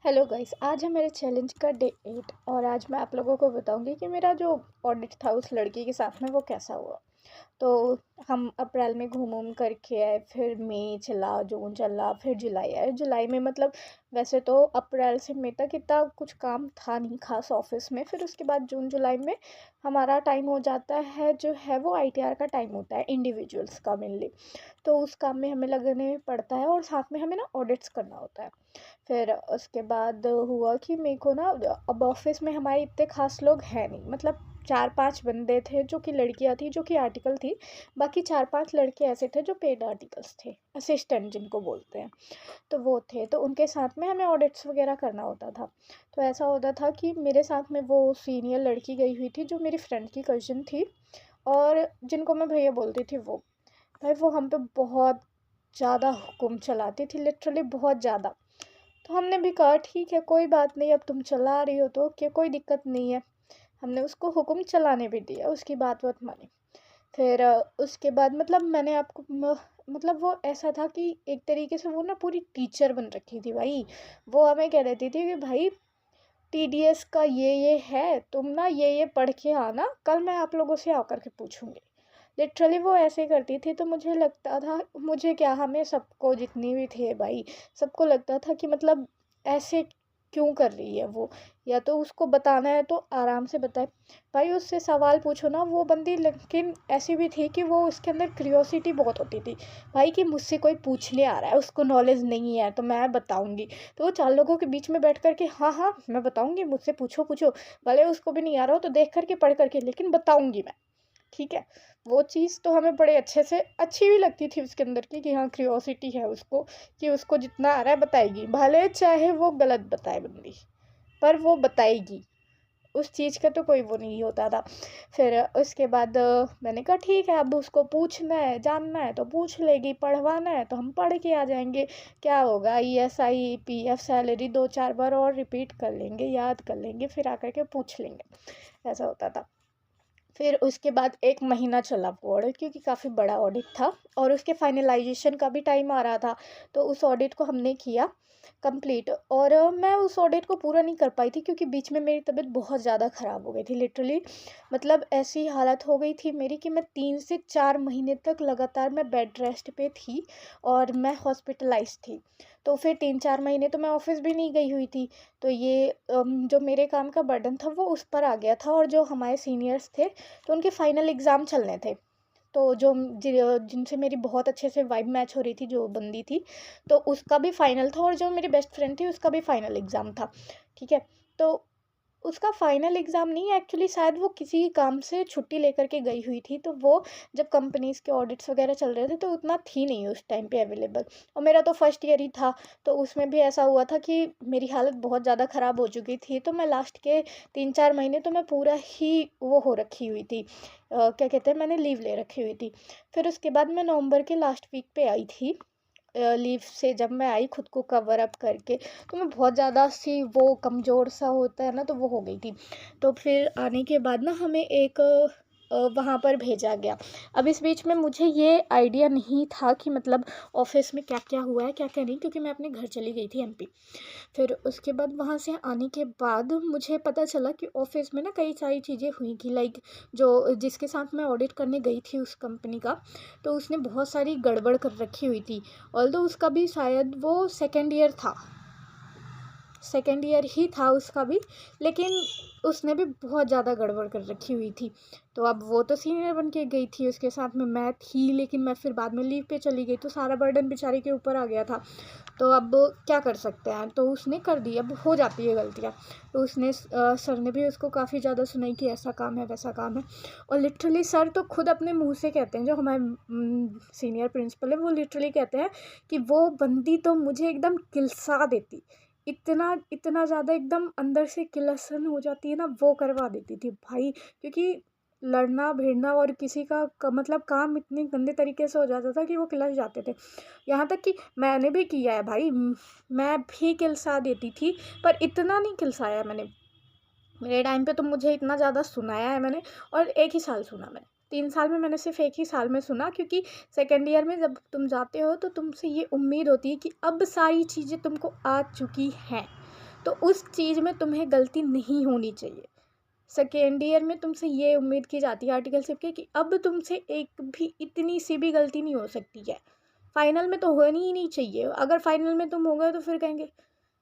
Hello guys, आज है मेरे चैलेंज का डे 8 और आज मैं आप लोगों को बताऊंगी कि मेरा जो ऑडिट था उस लड़की के साथ में वो कैसा हुआ। तो हम अप्रैल में घूम करके आए, फिर मई चला, जून चला, फिर जुलाई आए। जुलाई में मतलब वैसे तो अप्रैल से मई तक इतना कुछ काम था नहीं खास ऑफिस में। फिर उसके बाद जून जुलाई में हमारा टाइम हो जाता है, जो है वो आईटीआर का टाइम होता है, इंडिविजुअल्स का मेनली। तो उस काम में हमें लगने पड़ता है और साथ में हमें ना ऑडिट्स करना होता है। फिर उसके बाद हुआ कि मेरे को ना, अब ऑफिस में हमारे इतने खास लोग हैं नहीं, मतलब 4-5 बंदे थे जो कि लड़कियां थी, जो कि आर्टिकल थी। बाकी 4-5 लड़के ऐसे थे जो पेड आर्टिकल्स थे, असिस्टेंट जिनको बोलते हैं। तो वो थे, तो उनके साथ में हमें ऑडिट्स वगैरह करना होता था। तो ऐसा होता था कि मेरे साथ में वो सीनियर लड़की गई हुई थी जो मेरी फ्रेंड की कज़न थी, और जिनको मैं भैया बोलती थी। वो भाई वो हम पे बहुत ज़्यादा हुक्म चलाती थी, लिटरली बहुत ज़्यादा। तो हमने भी कहा ठीक है, कोई बात नहीं, अब तुम चला रही हो तो क्या, कोई दिक्कत नहीं है। हमने उसको हुक्म चलाने भी दिया, उसकी बात मानी। फिर उसके बाद मतलब मैंने आपको मतलब वो ऐसा था कि एक तरीके से वो ना पूरी टीचर बन रखी थी भाई। वो हमें कह देती थी कि भाई टीडीएस का ये है, तुम ना ये पढ़ के आना, कल मैं आप लोगों से आकर के पूछूंगी। लिटरली वो ऐसे करती थी, तो मुझे लगता था, मुझे क्या, हमें सबको जितनी भी थे भाई, सबको लगता था कि मतलब ऐसे क्यों कर रही है वो। या तो उसको बताना है तो आराम से बताए, भाई उससे सवाल पूछो ना वो बंदी। लेकिन ऐसी भी थी कि वो उसके अंदर क्रियोसिटी बहुत होती थी भाई, कि मुझसे कोई पूछने आ रहा है, उसको नॉलेज नहीं है तो मैं बताऊंगी। तो वो 4 लोगों के बीच में बैठ कर के, हाँ हाँ मैं बताऊंगी, मुझसे पूछो पूछो, भले उसको भी नहीं आ रहा हो तो देख करके पढ़ करके, लेकिन बताऊंगी मैं। ठीक है। वो चीज़ तो हमें बड़े अच्छे से अच्छी भी लगती थी उसके अंदर की, कि हाँ क्रियोसिटी है उसको, कि उसको जितना आ रहा है बताएगी, भले चाहे वो गलत बताए बंदी, पर वो बताएगी। उस चीज़ का तो कोई वो नहीं होता था। फिर उसके बाद मैंने कहा ठीक है, अब उसको पूछना है, जानना है तो पूछ लेगी, पढ़वाना है तो हम पढ़ के आ जाएंगे। क्या होगा, ईएसआई पीएफ सैलरी 2-4 बार और रिपीट कर लेंगे, याद कर लेंगे, फिर आकर के पूछ लेंगे। ऐसा होता था। फिर उसके बाद 1 महीना चला वो ऑडिट, क्योंकि काफ़ी बड़ा ऑडिट था और उसके फाइनलाइजेशन का भी टाइम आ रहा था। तो उस ऑडिट को हमने किया कंप्लीट, और मैं उस ऑडिट को पूरा नहीं कर पाई थी क्योंकि बीच में मेरी तबीयत बहुत ज़्यादा ख़राब हो गई थी लिटरली। मतलब ऐसी हालत हो गई थी मेरी कि मैं 3 से 4 महीने तक लगातार मैं बेड रेस्ट पे थी और मैं हॉस्पिटलाइज थी। तो फिर 3-4 महीने तो मैं ऑफिस भी नहीं गई हुई थी। तो ये जो मेरे काम का बर्डन था वो उस पर आ गया था, और जो हमारे सीनियर्स थे तो उनके फाइनल एग्ज़ाम चलने थे। तो जो जिनसे मेरी बहुत अच्छे से वाइब मैच हो रही थी, जो बंदी थी, तो उसका भी फाइनल था, और जो मेरी बेस्ट फ्रेंड थी उसका भी फाइनल एग्ज़ाम था। ठीक है। तो उसका फाइनल एग्ज़ाम नहीं, एक्चुअली शायद वो किसी काम से छुट्टी लेकर के गई हुई थी। तो वो जब कंपनीज़ के ऑडिट्स वगैरह चल रहे थे तो उतना थी नहीं उस टाइम पे अवेलेबल। और मेरा तो फर्स्ट ईयर ही था। तो उसमें भी ऐसा हुआ था कि मेरी हालत बहुत ज़्यादा ख़राब हो चुकी थी, तो मैं लास्ट के 3-4 महीने तो मैं पूरा ही वो हो रखी हुई थी। क्या कहते हैं, मैंने लीव ले रखी हुई थी। फिर उसके बाद मैं नवंबर के लास्ट वीक पे आई थी। लीव से जब मैं आई खुद को कवर अप करके, तो मैं बहुत ज़्यादा सी वो कमज़ोर सा होता है ना, तो वो हो गई थी। तो फिर आने के बाद ना हमें एक वहाँ पर भेजा गया। अब इस बीच में मुझे ये आइडिया नहीं था कि मतलब ऑफिस में क्या क्या हुआ है, क्या क्या नहीं, क्योंकि मैं अपने घर चली गई थी एमपी। फिर उसके बाद वहाँ से आने के बाद मुझे पता चला कि ऑफिस में ना कई सारी चीज़ें हुई कि लाइक, जो जिसके साथ मैं ऑडिट करने गई थी उस कंपनी का, तो उसने बहुत सारी गड़बड़ कर रखी हुई थी। ऑल्दो उसका भी शायद वो सेकेंड ईयर था, सेकेंड ईयर ही था उसका भी, लेकिन उसने भी बहुत ज़्यादा गड़बड़ कर रखी हुई थी। तो अब वो तो सीनियर बन के गई थी, उसके साथ में मैं थी, लेकिन मैं फिर बाद में लीव पे चली गई, तो सारा बर्डन बेचारी के ऊपर आ गया था। तो अब क्या कर सकते हैं, तो उसने कर दी, अब हो जाती है गलतियाँ। तो उसने सर ने भी उसको काफ़ी ज़्यादा सुनाई कि ऐसा काम है, वैसा काम है। और लिटरली सर तो खुद अपने मुंह से कहते हैं, जो हमारे सीनियर प्रिंसिपल है वो लिटरली कहते हैं कि वो बंदी तो मुझे एकदम किलसा देती, इतना इतना ज़्यादा एकदम अंदर से किलसन हो जाती है ना, वो करवा देती थी भाई। क्योंकि लड़ना भिड़ना और किसी का मतलब काम इतने गंदे तरीके से हो जाता था कि वो किलस जाते थे। यहाँ तक कि मैंने भी किया है भाई, मैं भी किलसा देती थी, पर इतना नहीं किलसाया मैंने। मेरे टाइम पे तो मुझे इतना ज़्यादा सुनाया है मैंने, और एक ही साल सुना मैंने। 3 साल में मैंने सिर्फ एक ही साल में सुना, क्योंकि सेकेंड ईयर में जब तुम जाते हो तो तुमसे ये उम्मीद होती है कि अब सारी चीज़ें तुमको आ चुकी हैं, तो उस चीज़ में तुम्हें गलती नहीं होनी चाहिए। सेकेंड ईयर में तुमसे ये उम्मीद की जाती है आर्टिकल शिप के कि अब तुमसे एक भी इतनी सी भी गलती नहीं हो सकती है। फाइनल में तो होनी ही नहीं चाहिए। अगर फाइनल में तुम हो गए तो फिर कहेंगे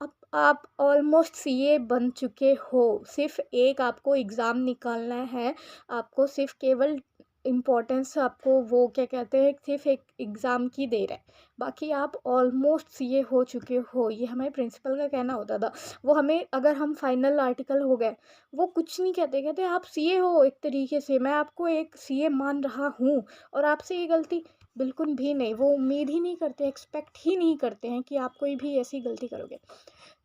अब आप ऑलमोस्ट सीए बन चुके हो, सिर्फ एक आपको एग्ज़ाम निकालना है। आपको सिर्फ केवल इम्पोर्टेंस आपको वो क्या कहते हैं, सिर्फ एक एग्ज़ाम की देर है। बाकी आप ऑलमोस्ट सीए हो चुके हो, ये हमारे प्रिंसिपल का कहना होता था। वो हमें, अगर हम फाइनल आर्टिकल हो गए, वो कुछ नहीं कहते, कहते आप सीए हो एक तरीके से, मैं आपको एक सीए मान रहा हूँ और आपसे ये गलती बिल्कुल भी नहीं, वो उम्मीद ही नहीं करते, एक्सपेक्ट ही नहीं करते हैं कि आप कोई भी ऐसी गलती करोगे।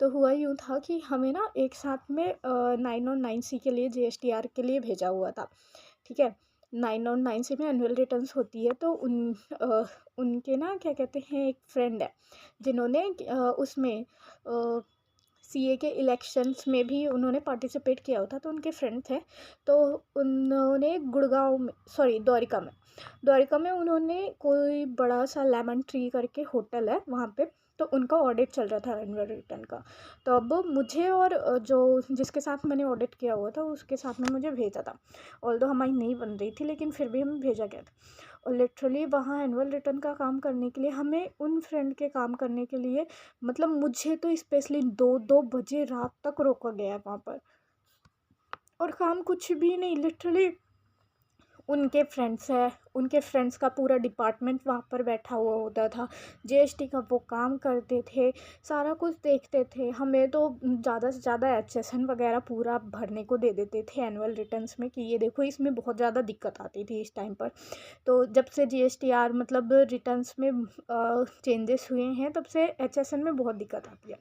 तो हुआ यूँ था कि हमें ना एक साथ में 9 और 9C के लिए जीएसटीआर के लिए भेजा हुआ था। ठीक है, 9 और 9C में एनुअल रिटर्न्स होती है। तो उनके ना क्या कहते हैं, एक फ्रेंड है जिन्होंने उसमें सीए के इलेक्शंस में भी उन्होंने पार्टिसिपेट किया होता, तो उनके फ्रेंड थे। तो उन्होंने गुड़गांव में, सॉरी द्वारिका में उन्होंने कोई बड़ा सा लेमन ट्री करके होटल है वहाँ पे, तो उनका ऑडिट चल रहा था एनुअल रिटर्न का। तो अब मुझे और जो जिसके साथ मैंने ऑडिट किया हुआ था उसके साथ में मुझे भेजा था। ऑल्दो हमारी नहीं बन रही थी लेकिन फिर भी हमें भेजा गया था। और लिटरली वहाँ एनुअल रिटर्न का काम करने के लिए, हमें उन फ्रेंड के काम करने के लिए, मतलब मुझे तो स्पेशली 2-2 बजे रात तक रोका गया है वहाँ पर। और काम कुछ भी नहीं, लिटरली उनके फ्रेंड्स है, उनके फ्रेंड्स का पूरा डिपार्टमेंट वहाँ पर बैठा हुआ होता था। जीएसटी का वो काम करते थे, सारा कुछ देखते थे। हमें तो ज़्यादा से ज़्यादा एचएसएन वगैरह पूरा भरने को दे देते थे एनुअल रिटर्न्स में कि ये देखो इसमें बहुत ज़्यादा दिक्कत आती थी इस टाइम पर। तो जब से जीएसटीआर मतलब रिटर्न्स में चेंजेस हुए हैं तब से एचएसएन में बहुत दिक्कत आती है।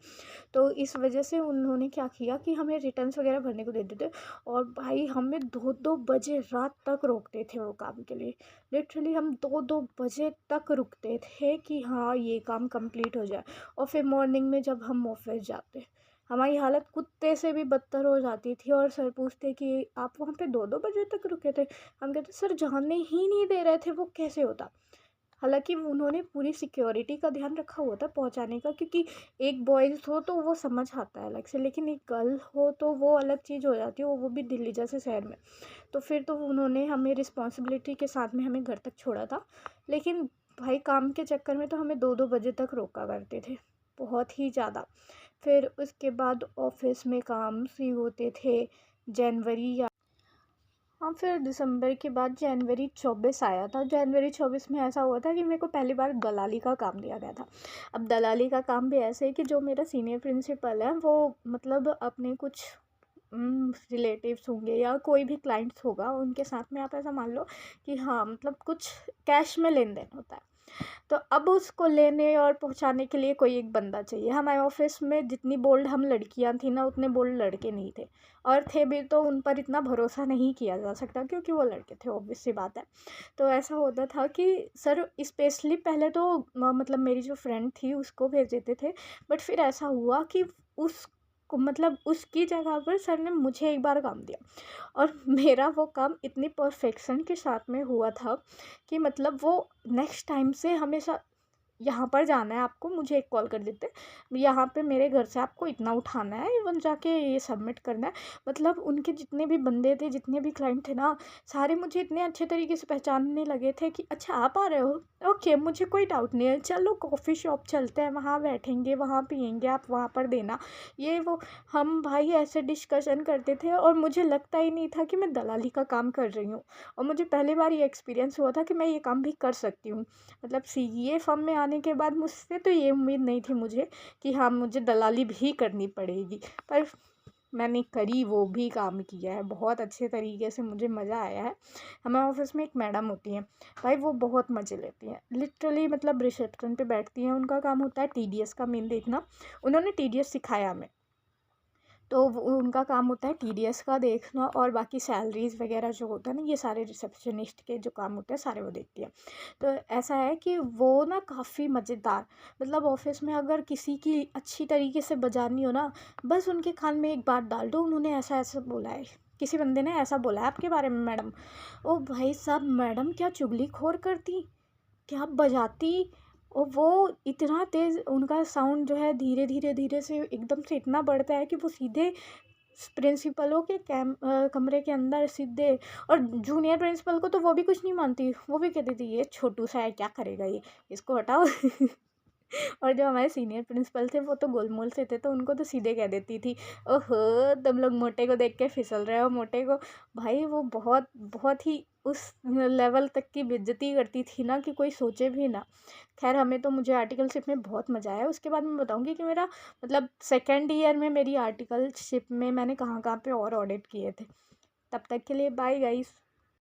तो इस वजह से उन्होंने क्या किया कि हमें रिटर्न्स वगैरह भरने को देते थे। और भाई हमें 2-2 बजे रात तक रोकते थे वो काम के लिए। लिटरली हम 2-2 बजे तक रुकते थे कि हाँ ये काम कंप्लीट हो जाए। और फिर मॉर्निंग में जब हम ऑफिस जाते, हमारी हालत कुत्ते से भी बदतर हो जाती थी। और सर पूछते कि आप वहाँ पे 2-2 बजे तक रुके थे। हम कहते सर जाने ही नहीं दे रहे थे, वो कैसे होता। हालांकि उन्होंने पूरी सिक्योरिटी का ध्यान रखा हुआ था पहुंचाने का, क्योंकि एक बॉयज़ हो तो वो समझ आता है अलग से, लेकिन एक गर्ल हो तो वो अलग चीज़ हो जाती है, वो भी दिल्ली जैसे शहर में। तो फिर तो उन्होंने हमें रिस्पॉन्सिबिलिटी के साथ में हमें घर तक छोड़ा था। लेकिन भाई काम के चक्कर में तो हमें 2-2 बजे तक रोका करते थे, बहुत ही ज़्यादा। फिर उसके बाद ऑफिस में काम शुरू होते थे जनवरी या हाँ, फिर दिसंबर के बाद जनवरी 24 आया था। जनवरी 24 में ऐसा हुआ था कि मेरे को पहली बार दलाली का काम दिया गया था। अब दलाली का काम भी ऐसे है कि जो मेरा सीनियर प्रिंसिपल है वो मतलब अपने कुछ रिलेटिव्स होंगे या कोई भी क्लाइंट्स होगा उनके साथ में, आप ऐसा मान लो कि हाँ मतलब कुछ कैश में लेन देन होता है। तो अब उसको लेने और पहुंचाने के लिए कोई एक बंदा चाहिए। हमारे ऑफिस में जितनी बोल्ड हम लड़कियां थी ना, उतने बोल्ड लड़के नहीं थे। और थे भी तो उन पर इतना भरोसा नहीं किया जा सकता क्योंकि वो लड़के थे, ऑब्वियस सी बात है। तो ऐसा होता था कि सर स्पेशली पहले तो मतलब मेरी जो फ्रेंड थी उसको भेज देते थे। बट फिर ऐसा हुआ कि उस मतलब उसकी जगह पर सर ने मुझे एक बार काम दिया। और मेरा वो काम इतनी परफेक्शन के साथ में हुआ था कि मतलब वो नेक्स्ट टाइम से हमेशा, यहाँ पर जाना है आपको, मुझे एक कॉल कर देते, यहाँ पे मेरे घर से आपको इतना उठाना है, इवन जाके ये सबमिट करना है। मतलब उनके जितने भी बंदे थे, जितने भी क्लाइंट थे ना, सारे मुझे इतने अच्छे तरीके से पहचानने लगे थे कि अच्छा आप आ रहे हो, ओके मुझे कोई डाउट नहीं है, चलो कॉफ़ी शॉप चलते हैं, वहाँ बैठेंगे, वहाँ पियेंगे, आप वहाँ पर देना ये वो। हम भाई ऐसे डिस्कशन करते थे और मुझे लगता ही नहीं था कि मैं दलाली का काम कर रही हूँ। और मुझे पहली बार ये एक्सपीरियंस हुआ था कि मैं ये काम भी कर सकती हूँ। मतलब सीए फर्म में आने के बाद मुझसे तो ये उम्मीद नहीं थी मुझे कि हाँ मुझे दलाली भी करनी पड़ेगी, पर मैंने करी, वो भी काम किया है बहुत अच्छे तरीके से, मुझे मज़ा आया है। हमारे ऑफिस में एक मैडम होती हैं भाई, वो बहुत मज़े लेती हैं लिटरली। मतलब रिसेप्शन पे बैठती हैं, उनका काम होता है टीडीएस का मेन देखना। उन्होंने टीडीएस सिखाया हमें, तो उनका काम होता है टीडीएस का देखना, और बाकी सैलरीज़ वगैरह जो होता है ना, ये सारे रिसेप्शनिस्ट के जो काम होते हैं सारे वो देखती है। तो ऐसा है कि वो ना काफ़ी मज़ेदार, मतलब ऑफिस में अगर किसी की अच्छी तरीके से बजानी हो ना, बस उनके कान में एक बात डाल दो, उन्होंने ऐसा ऐसा बोला है, किसी बंदे ने ऐसा बोला है आपके बारे में मैडम। ओ भाई साहब, मैडम क्या चुगलीखोर करती, क्या बजाती, और वो इतना तेज़ उनका साउंड जो है धीरे धीरे धीरे से एकदम से इतना बढ़ता है कि वो सीधे प्रिंसिपलों के कमरे के अंदर सीधे। और जूनियर प्रिंसिपल को तो वो भी कुछ नहीं मानती, वो भी कहती थी ये छोटू सा है क्या करेगा ये, इसको हटाओ। और जो हमारे सीनियर प्रिंसिपल थे वो तो गोलमोल से थे, तो उनको तो सीधे कह देती थी, ओहो तुम लोग मोटे को देख के फिसल रहे हो, मोटे को। भाई वो बहुत बहुत ही उस लेवल तक की बेइज्जती करती थी ना कि कोई सोचे भी ना। खैर हमें तो मुझे आर्टिकलशिप में बहुत मज़ा आया। उसके बाद मैं बताऊंगी कि मेरा मतलब सेकेंड ईयर में मेरी आर्टिकलशिप में मैंने कहाँ कहाँ पे और ऑडिट किए थे। तब तक के लिए बाय गाइस।